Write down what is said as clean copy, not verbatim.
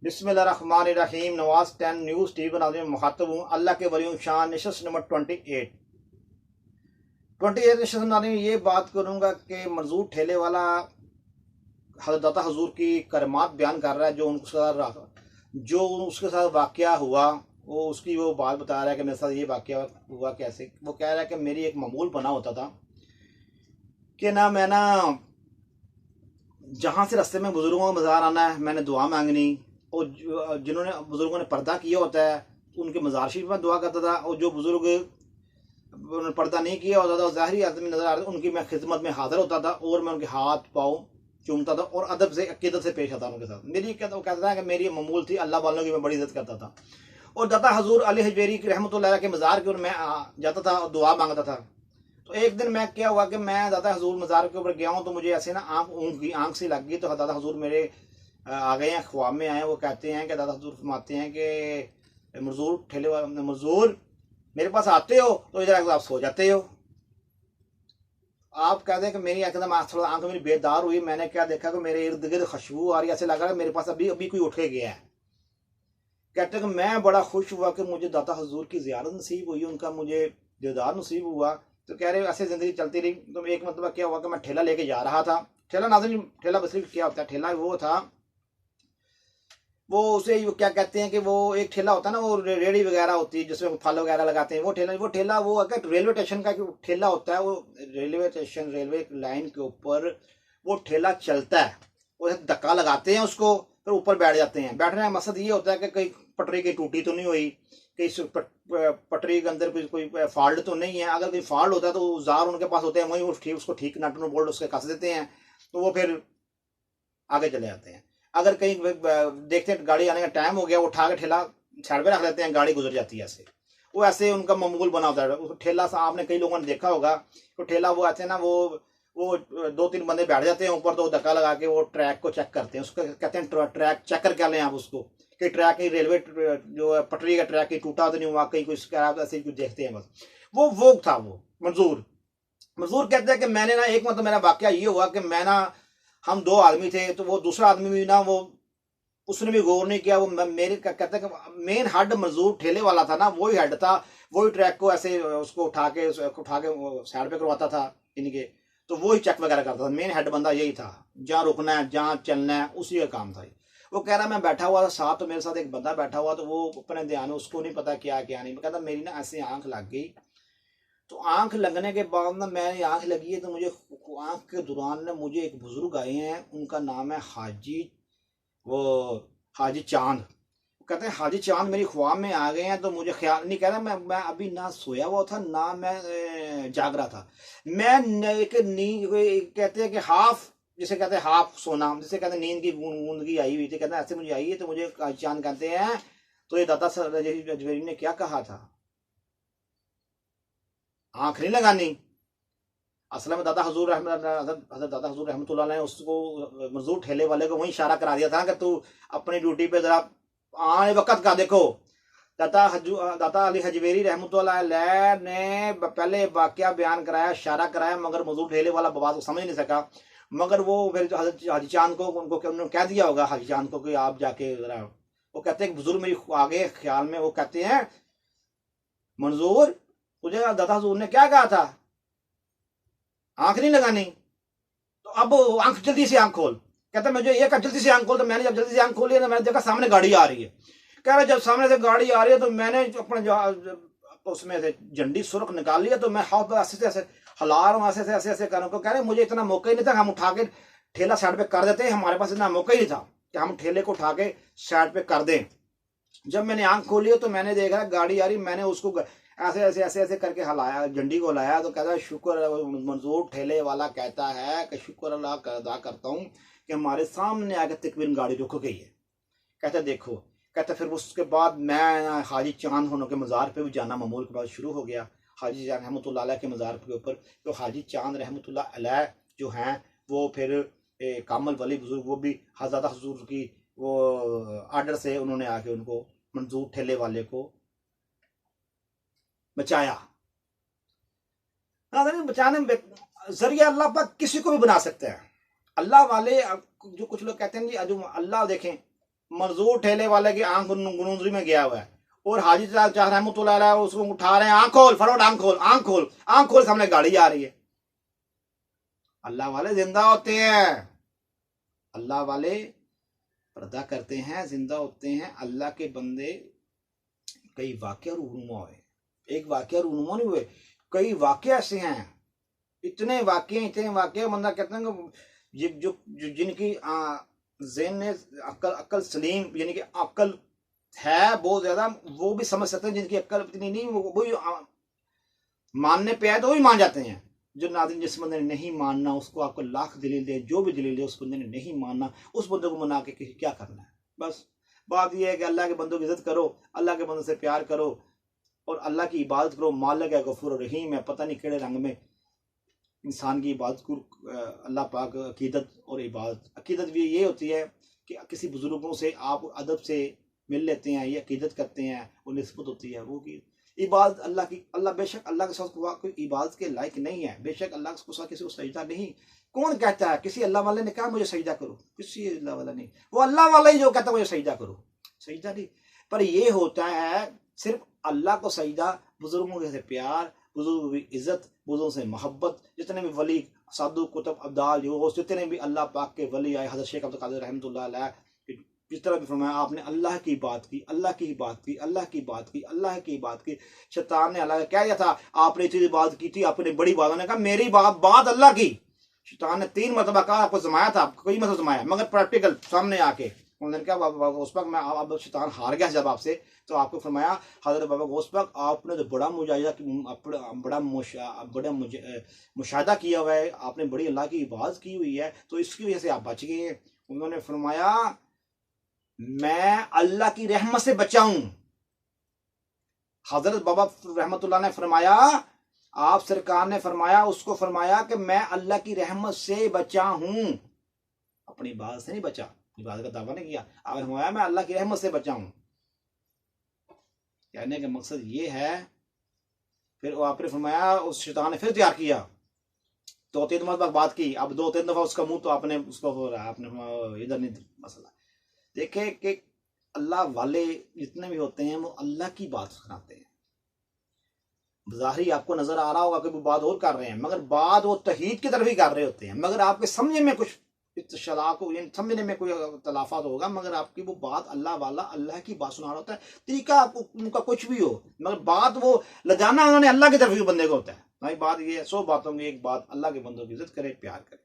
बिस्मिल्लाहिर्रहमानिर्रहीम। Nawaz 10 news TV बनाने में मुखातब हूँ। अल्लाह के वलियों शान नशस्त नंबर 28 नशस्त बनाने में ये बात करूँगा कि मंजूर ठेले वाला दाता हजूर की करमात बयान कर रहा है। जो उसके साथ वाक़या हुआ वो उसकी वो बात बता रहा है कि मेरे साथ ये वाक़या हुआ कैसे। वो कह रहा है कि मेरी एक मामूल बना होता था कि ना मैं ना जहाँ से रास्ते में बुज़ुर्गों का मज़ार आना है मैंने दुआ मांगनी, और जिन्होंने बुज़ुर्गों ने पर्दा किया होता है उनके मज़ार शरीफ में दुआ करता था, और जो बुज़ुर्ग उन्होंने पर्दा नहीं किया होता था ज़ाहिरी आदमी नज़र आ रहा था उनकी मैं खिदमत में हाजिर होता था और मैं उनके हाथ पाँव चूमता था और अदब से अकीदत से पेश आता उनके साथ। मेरी वो कहता है कि मेरी मामूल थी, अल्लाह वालों की मैं बड़ी इज्जत करता था। और दाता हजूर अली हजवेरी रहमतुल्लाह के मज़ार के ऊपर मैं जाता था और दुआ मांगता था। तो एक दिन मैं क्या हुआ कि मैं दादा हजूर मज़ार के ऊपर गया हूँ, तो मुझे ऐसे ना आँख सी लग गई। तो दादा हजूर मेरे आ गए हैं, ख्वाब में आए। वो कहते हैं कि दादा हजूर फरमाते हैं कि मजदूर ठेले वाला मजदूर मेरे पास आते हो तो इधर आकर आप सो जाते हो। आप कहते हैं कि मेरी एकदम थोड़ा आंख मेरी बेदार हुई। मैंने क्या देखा कि मेरे इर्द गिर्द खुशबू आ रही, ऐसे लग रहा है मेरे पास अभी अभी कोई उठ के गया है। कहते हैं कि मैं बड़ा खुश हुआ कि मुझे दाता हजूर की ज़ियारत नसीब हुई, उनका मुझे दीदार नसीब हुआ। तो कह रहे ऐसे ज़िंदगी चलती रही। तो एक मतलब क्या हुआ कि मैं ठेला लेके जा रहा था। ठेला नाज़रीन, ठेला बस क्या होता है, ठेला वो था, वो उसे क्या कहते हैं कि वो एक ठेला होता है ना, वो रेडी वगैरह होती है जिसमें फल वगैरह लगाते हैं। वो ठेला वो अगर रेलवे स्टेशन का ठेला होता है, वो रेलवे स्टेशन रेलवे लाइन के ऊपर वो ठेला चलता है। वो धक्का लगाते हैं उसको, फिर ऊपर बैठ जाते हैं। बैठने का मकसद ये होता है कि कहीं पटरी की टूटी तो नहीं हुई, कहीं पटरी के अंदर कोई फॉल्ट तो नहीं है। अगर कोई फॉल्ट होता है तो जार उनके पास होते हैं, वहीं उसको ठीक नट बोल्ट उसके कस देते हैं, तो वो फिर आगे चले जाते हैं। अगर कहीं देखते हैं गाड़ी आने का टाइम हो गया, वो उठा के ठेला साइड पे रख देते हैं, गाड़ी गुजर जाती है। ऐसे वो ऐसे उनका मामूल बना होता है। उस ठेला सा आपने कई लोगों ने देखा होगा, तो ठेला वो ऐसे ना वो 2-3 बंदे बैठ जाते हैं ऊपर, तो धक्का लगा के वो ट्रैक को चेक करते हैं। उसको कहते हैं ट्रैक चेक करके लें आप उसको, कि ट्रैक की रेलवे जो पटरी का ट्रैक टूटा तो नहीं हुआ, कहीं कुछ ऐसे कुछ देखते हैं बस। वो था वो मंजूर। मंजूर कहते हैं कि मैंने ना एक मतलब मेरा वाक्य ये हुआ कि मैं ना हम 2 आदमी थे, तो वो दूसरा आदमी भी ना वो उसने भी गौर नहीं किया। वो मेरे कहते हैं कि मेन हेड मजदूर ठेले वाला था ना, वही हेड था, वही ट्रैक को ऐसे उसको उठा के साइड पे करवाता था इनके। तो वही चेक वगैरह करता था। मेन हेड बंदा यही था, जहाँ रुकना है जहाँ चलना है उसी का काम था। वो कह रहा मैं बैठा हुआ था साथ, तो मेरे साथ एक बंदा बैठा हुआ, तो वो अपने ध्यान उसको नहीं पता क्या क्या नहीं। कहता मेरी ना ऐसे आंख लग गई। तो आंख लगने के बाद ना मैंने आंख लगी है, तो मुझे आंख के दौरान ना मुझे एक बुजुर्ग आए हैं, उनका नाम है वो हाजी चांद। कहते हैं हाजी चांद मेरी ख्वाब में आ गए हैं। तो मुझे ख्याल नहीं, कह रहा मैं अभी ना सोया हुआ था ना मैं जाग रहा था। मैं एक नींद कहते हैं कि हाफ, जिसे कहते हैं हाफ सोना, जिसे कहते हैं नींद की गूंदगी आई हुई थी। कहते हैं ऐसे मुझे आई है। तो मुझे हाजी चांद कहते हैं तो ये दादा रजवेरी ने क्या कहा था, आंख नहीं लगानी। असल में दादा हजूर दादा हजूर रहमतुल्लाह ने उसको मजदूर ठेले वाले को वही इशारा करा दिया था कि तू अपनी ड्यूटी पे जरा आने वक्त का देखो। दाता अली हजवेरी रहमतुल्लाह अलैह ने पहले वाकया बयान कराया, इशारा कराया, मगर मजदूर ठेले वाला बात को समझ नहीं सका। मगर वो फिर हाजी चांद को उन्होंने कह दिया होगा हाजी चांद को कि आप जाके जरा, वो कहते हैं बुजुर्ग मेरी आगे ख्याल में वो कहते हैं मंजूर तुझे दादा हजूर ने क्या कहा था, आंख नहीं लगानी। तो अब आंख जल्दी से आंख खोल। कहता मुझे ये जल्दी से आंख खोल। तो मैंने जब जल्दी से आंख खोली तो मैंने देखा सामने गाड़ी आ रही है। कह रहा जब सामने से गाड़ी आ रही है तो मैंने अपने उसमें से झंडी सुरख निकाल लिया। तो मैं हाथ ऐसे से ऐसे हिला रहा हूँ, ऐसे ऐसे ऐसे कर रहा हूँ। कह रहे मुझे इतना मौका ही नहीं था, हम उठा के ठेला साइड पे कर देते, हमारे पास इतना मौका ही नहीं था कि हम ठेले को उठा के साइड पे कर दें। जब मैंने आंख खोली तो मैंने देखा गाड़ी आ रही, मैंने उसको ऐसे ऐसे ऐसे ऐसे करके हलाया, झंडी को लाया। तो कहता शुक्र, मंजूर ठेले वाला कहता है कि शुक्र अल्लाह का अदा करता हूँ कि हमारे सामने आके तकरीबन गाड़ी रुक गई है। कहता देखो, कहता फिर उसके बाद मैं हाजी चांद होने के मज़ार पे भी जाना मामूल के बाद शुरू हो गया। हाजी चांद रहमतुल्लाह अलैह के मज़ार के ऊपर, तो हाजी चांद रहमतुल्लाह अलैह जो हैं वो फिर कामल वली बुजुर्ग, वो भी हज़रत हुजूर की वो आर्डर से उन्होंने आके उनको मंजूर ठेले वाले को बचाया। बचाने में जरिया अल्लाह पाक किसी को भी बना सकते हैं। अल्लाह वाले जो कुछ लोग कहते हैं जी जो अल्लाह देखें मजदूर ठेले वाले की आंख गुनूंदरी में गया हुआ है और हाजी चाह रहमतुल्लाह अलैह उसको उठा रहे हैं, आंख खोल फटाफट, आंख खोल, आंख खोल, आंख खोल, सामने गाड़ी आ रही है। अल्लाह वाले जिंदा होते हैं, अल्लाह वाले पर्दा करते हैं, जिंदा होते हैं। अल्लाह के बंदे कई वाकया रूनुमा हुए, एक वाकया रूनुमा नहीं हुए, कई वाकये ऐसे हैं, इतने वाकये बंदा कहते हैं कि जो जिनकी ज़हन ने अक्ल सलीम यानी कि अक्ल है बहुत ज्यादा, वो भी समझ सकते हैं। जिनकी अक्ल इतनी नहीं, वो मानने पे आए तो वो भी मान जाते हैं। जो नाज़रीन जिस बंदे ने नहीं मानना, उसको आपको लाख दलील दे, जो भी दलील दे, उस बंदे ने नहीं मानना, उस बंदे को मना के क्या करना है। बस बात यह है कि अल्लाह के बंदों की इज्जत करो, अल्लाह के बंदों से प्यार करो और अल्लाह की इबादत करो। मालिक है, गफूर रहीम है, पता नहीं केड़े रंग में इंसान की इबादत को अल्लाह पाक अकीदत और इबादत, अकीदत भी ये होती है कि किसी बुजुर्गों से आप अदब से मिल लेते हैं, ये अकीदत करते हैं, वो निस्बत होती है। वो की इबादत अल्लाह की, अल्लाह बेशक अल्लाह के साथ कोई इबादत के लायक नहीं है, बेशक अल्लाह के साथ किसी को सजदा नहीं। कौन कहता है? किसी अल्लाह वाले ने कहा मुझे सजदा करो? किसी अल्लाह वाला नहीं, वो अल्लाह वाला ही जो कहता है मुझे सजदा करो, सजदा नहीं। पर ये होता है सिर्फ अल्लाह को सजदा, बुजुर्गों से प्यार, बुजुर्गों की इज्जत, बुजुर्गों से मोहब्बत। जितने भी वली साधु कुतुब अब्दाल जितने भी अल्लाह पाक के वली आए, हज़रत शेख अब्दुल कादिर रहमतुल्लाह अलैह, जिस तरह भी फरमाया आपने अल्लाह की बात की, अल्लाह की बात की, अल्लाह की बात की, अल्लाह की बात की। शैतान ने अल्लाह कह दिया था आपने इतनी बात की थी, आपने बड़ी बात, ने कहा मेरी बात अल्लाह की। शैतान ने 3 मरतबा कहा, आपको जमाया था, कई मतलब जमाया, मगर प्रैक्टिकल सामने आके उन्होंने कहा उस वक्त मैं अब शैतान हार गया जब आपसे, तो आपको फरमाया हजरत बाबा उस वक्त आपने तो बड़ा मुशाहिदा किया हुआ है, आपने बड़ी अल्लाह की इबादत की हुई है, तो इसकी वजह से आप बच गए हैं। उन्होंने फरमाया मैं अल्लाह की रहमत से बचा हूं। हजरत बाबा रहमतुल्लाह ने फरमाया, आप सरकार ने फरमाया, उसको फरमाया कि मैं अल्लाह की रहमत से बचा हूं, अपनी इबादत से नहीं बचा, इबादत का दावा नहीं किया। आपने फरमाया मैं अल्लाह की रहमत से बचा हूं। कहने का मकसद ये है। फिर आपने फरमाया उस शैतान ने फिर तैयार किया, 2-3 मरतबा बात की, अब 2-3 दफा उसका मुंह तो आपने उसको हो रहा है, आपने इधर नहीं मसला। देखे कि अल्लाह वाले जितने भी होते हैं वो अल्लाह की बात सुनाते हैं। ज़ाहिरी आपको नजर आ रहा होगा कि वो बात और कर रहे हैं, मगर बात वो तौहीद की तरफ ही कर रहे होते हैं। मगर आपके समझने में कुछ समझने में कोई तलाफात होगा, मगर आपकी वो बात अल्लाह वाला अल्लाह की बात सुना रहा होता है। तरीका उनका कुछ भी हो, मगर बात वो लगाना उन्होंने अल्लाह की तरफ ही बंदे को होता है। भाई बात ये है, 100 बातों में एक बात, अल्लाह के बंदों की इज्जत करे, प्यार करे।